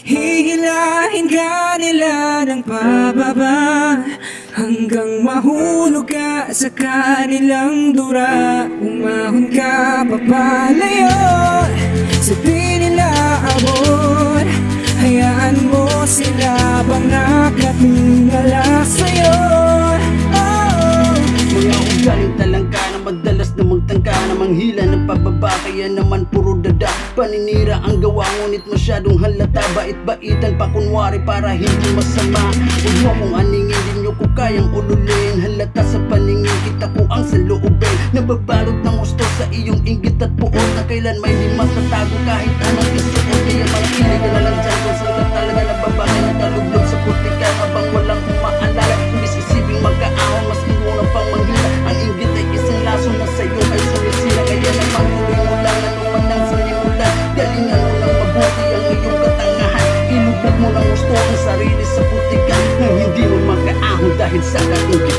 Hihilahin ka nila ng pababa hanggang mahulog ka sa kanilang dura. Umahon ka papalayo, sabi nila abot. Hayaan mo sila bang nakatingala sa'yo. Mga ugaling talangka na madalas na magtangka na manghila ng pababa, kaya naman puro dada paninira ang gawa, ngunit masyadong halata. Bait-baitan pa kunwari para hindi masama. Huwag mo kong aningin, di nyo ko kayang ululin. Halata sa paningin, kita ko ang saloobin. Nababalot ng gusto sa iyong inggit at puot na kailan may di matatago kahit anong isuot. Kaya makinig ka na lang dyan kung saan ka talaga nababagay na talublog sa putika habang walang umaalala. Imbis isiping magkaahon, mas inuna pang manghila. Ang inggit ay isang laso na sa'yo ay sumisira. Kaya naman tuloy mo lang anuman ang sinimulan. Galingan mo ng mabuti ang iyong katangahan. Ilubog mo ng gusto ang sarili sa putika nang hindi mo magkaahon dahil sa kainggitan.